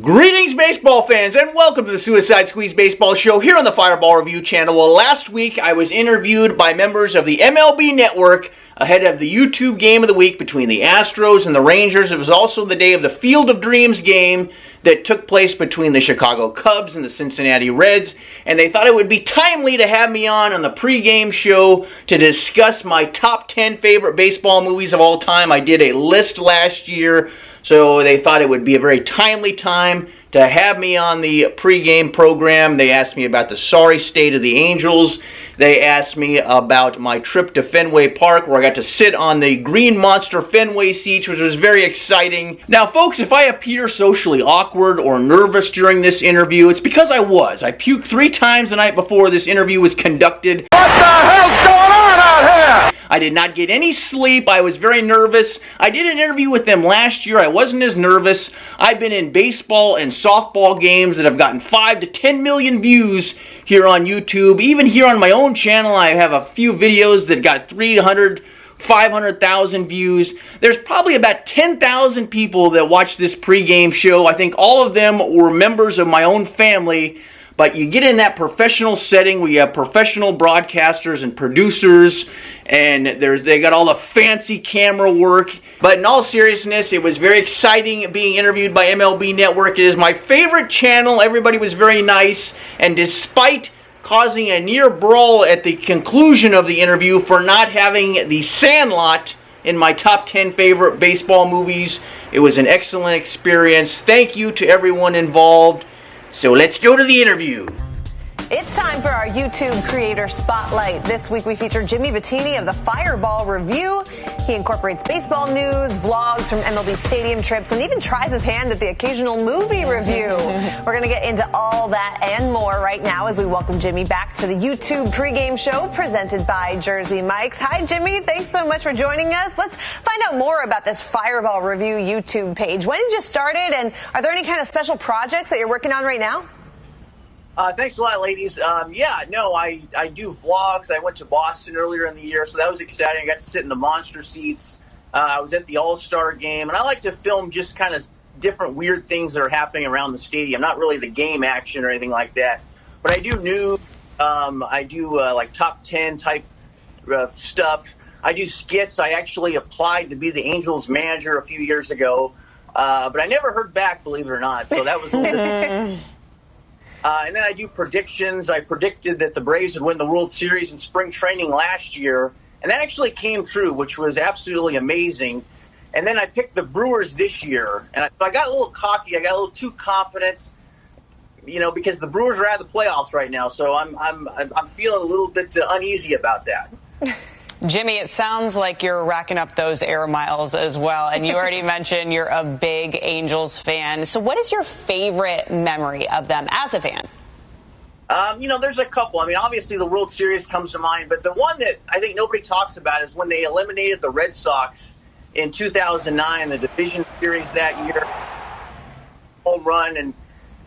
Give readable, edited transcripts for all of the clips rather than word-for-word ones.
Greetings, baseball fans, and welcome to the Suicide Squeeze Baseball Show here on the Fireball Review channel. Well, last week I was interviewed by members of the MLB Network ahead of the YouTube game of the week between the Astros and the Rangers. It was also the day of the Field of Dreams game that took place between the Chicago Cubs and the Cincinnati Reds, and they thought it would be timely to have me on the pregame show to discuss my top 10 favorite baseball movies of all time. I did a list last year, so they thought it would be a very timely time to have me on the pregame program. They asked me about the sorry state of the Angels. They asked me about my trip to Fenway Park, where I got to sit on the Green Monster Fenway seats, which was very exciting. Now, folks, if I appear socially awkward or nervous during this interview, it's because I was. I puked 3 times the night before this interview was conducted. What the hell's going on out here? I did not get any sleep. I was very nervous. I did an interview with them last year. I wasn't as nervous. I've been in baseball and softball games that have gotten 5 to 10 million views here on YouTube. Even here on my own channel, I have a few videos that got 300, 500,000 views. There's probably about 10,000 people that watch this pregame show. I think all of them were members of my own family. But you get in that professional setting where you have professional broadcasters and producers, and they got all the fancy camera work. But in all seriousness, it was very exciting being interviewed by MLB Network. It is my favorite channel. Everybody was very nice, and despite causing a near brawl at the conclusion of the interview for not having The Sandlot in my top 10 favorite baseball movies, it was an excellent experience. Thank you to everyone involved. So let's go to the interview. It's time for our YouTube Creator Spotlight. This week we feature Jimmy Bettini of the Fireball Review. He incorporates baseball news, vlogs from MLB stadium trips, and even tries his hand at the occasional movie review. We're going to get into all that and more right now as we welcome Jimmy back to the YouTube pregame show presented by Jersey Mike's. Hi, Jimmy. Thanks so much for joining us. Let's find out more about this Fireball Review YouTube page. When did you start it, and are there any kind of special projects that you're working on right now? Thanks a lot, ladies. I do vlogs. I went to Boston earlier in the year, so that was exciting. I got to sit in the monster seats. I was at the All-Star game, and I like to film just kind of different weird things that are happening around the stadium, not really the game action or anything like that. But I do news. I do like top 10 type stuff. I do skits. I actually applied to be the Angels manager a few years ago, but I never heard back, believe it or not, so that was a little bit... And then I do predictions. I predicted that the Braves would win the World Series in spring training last year, and that actually came true, which was absolutely amazing. And then I picked the Brewers this year, and I got a little cocky. I got a little too confident, because the Brewers are out of the playoffs right now. So I'm feeling a little bit uneasy about that. Jimmy, it sounds like you're racking up those air miles as well, and you already mentioned you're a big Angels fan. So what is your favorite memory of them as a fan? There's a couple. I mean, obviously the World Series comes to mind, but the one that I think nobody talks about is when they eliminated the Red Sox in 2009, the division series that year, home run, and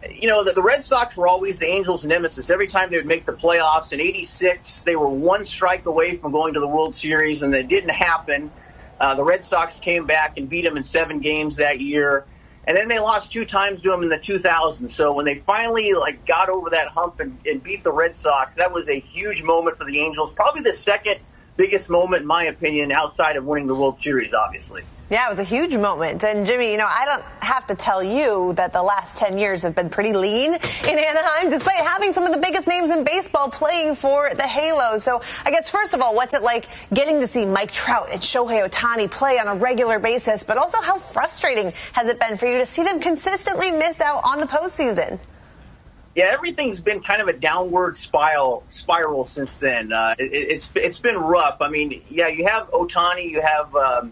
the Red Sox were always the Angels' nemesis. Every time they would make the playoffs in '86, they were one strike away from going to the World Series, and it didn't happen. The Red Sox came back and beat them in 7 games that year, and then they lost 2 times to them in the 2000s. So when they finally got over that hump and beat the Red Sox, that was a huge moment for the Angels. Probably the second biggest moment, in my opinion, outside of winning the World Series, obviously. Yeah, it was a huge moment. And Jimmy, I don't have to tell you that the last 10 years have been pretty lean in Anaheim, despite having some of the biggest names in baseball playing for the Halo. So I guess, first of all, what's it like getting to see Mike Trout and Shohei Ohtani play on a regular basis? But also, how frustrating has it been for you to see them consistently miss out on the postseason? Yeah, everything's been kind of a downward spiral since then. It's been rough. I mean, yeah, you have Ohtani, you have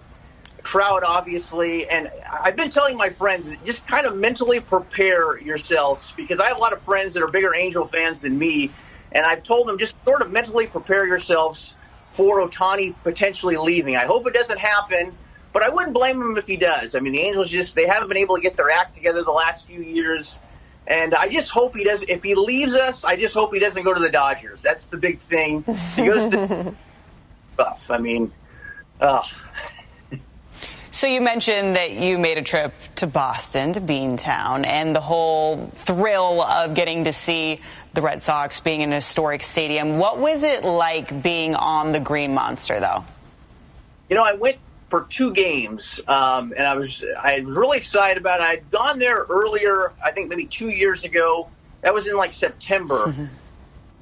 Trout, obviously, and I've been telling my friends, just kind of mentally prepare yourselves, because I have a lot of friends that are bigger Angel fans than me, and I've told them just sort of mentally prepare yourselves for Ohtani potentially leaving. I hope it doesn't happen, but I wouldn't blame him if he does. I mean, the Angels they haven't been able to get their act together the last few years. And I just hope he does. If he leaves us, I just hope he doesn't go to the Dodgers. That's the big thing. He goes to tough. I mean, So you mentioned that you made a trip to Boston, to Beantown, and the whole thrill of getting to see the Red Sox being in a historic stadium. What was it like being on the Green Monster, though? You know, I went for 2 games, and I was really excited about it. I'd gone there earlier, I think maybe 2 years ago. That was in like September. Mm-hmm.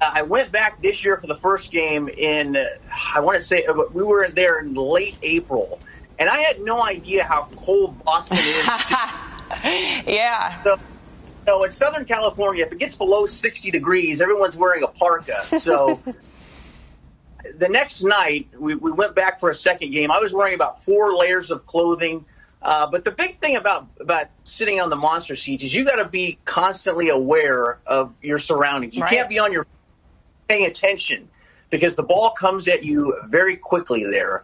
I went back this year for the first game in, I want to say, we were there in late April. And I had no idea how cold Boston is. Yeah. So in Southern California, if it gets below 60 degrees, everyone's wearing a parka. So the next night, we went back for a second game. I was wearing about 4 layers of clothing. But the big thing about sitting on the monster seats is you got to be constantly aware of your surroundings. You can't be on your paying attention because the ball comes at you very quickly there.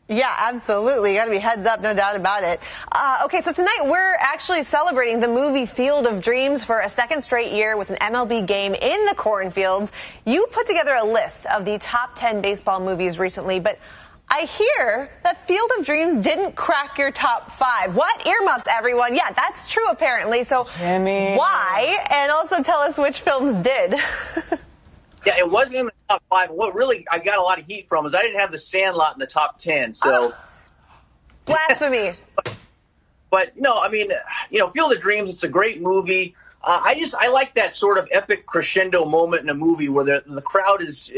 Yeah, absolutely. You got to be heads up, no doubt about it. Okay, so tonight we're actually celebrating the movie Field of Dreams for a second straight year with an MLB game in the cornfields. You put together a list of the top 10 baseball movies recently, but I hear that Field of Dreams didn't crack your top 5. What? Earmuffs, everyone. Yeah, that's true, apparently. So Jimmy. Why? And also tell us which films did. Yeah, it wasn't in the top 5. What really I got a lot of heat from is I didn't have The Sandlot in the top 10. So Blasphemy. But no, I mean, you know, Field of Dreams, it's a great movie. I like that sort of epic crescendo moment in a movie where the crowd is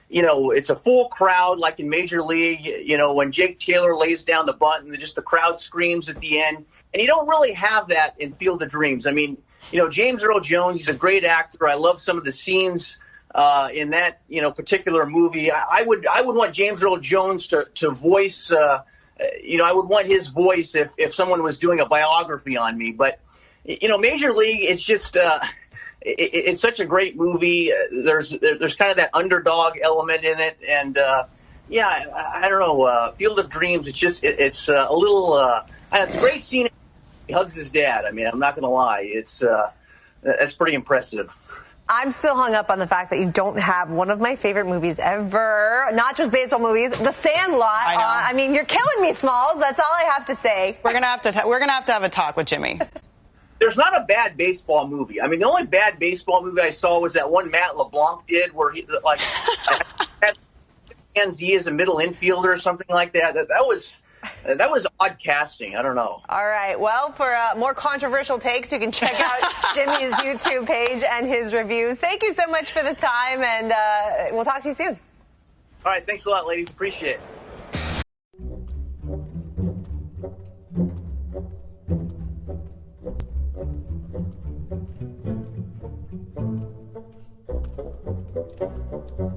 you know, it's a full crowd like in Major League, you know, when Jake Taylor lays down the bunt and just the crowd screams at the end. And you don't really have that in Field of Dreams. I mean, you know, James Earl Jones, he's a great actor. I love some of the scenes in that, you know, particular movie. I would want James Earl Jones to voice, you know, I would want his voice if someone was doing a biography on me. But, you know, Major League, it's just it's such a great movie. There's kind of that underdog element in it. And, yeah, I don't know, Field of Dreams, it's just it's a little it's a great scene. He hugs his dad. I mean, I'm not going to lie. That's pretty impressive. I'm still hung up on the fact that you don't have one of my favorite movies ever, not just baseball movies, The Sandlot. I mean, you're killing me, Smalls. That's all I have to say. We're gonna have to have a talk with Jimmy. There's not a bad baseball movie. I mean, the only bad baseball movie I saw was that one Matt LeBlanc did where he like had Z as a middle infielder or something like that. That was odd casting. I don't know. All right. Well, for more controversial takes, you can check out Jimmy's YouTube page and his reviews. Thank you so much for the time, and we'll talk to you soon. All right. Thanks a lot, ladies. Appreciate it.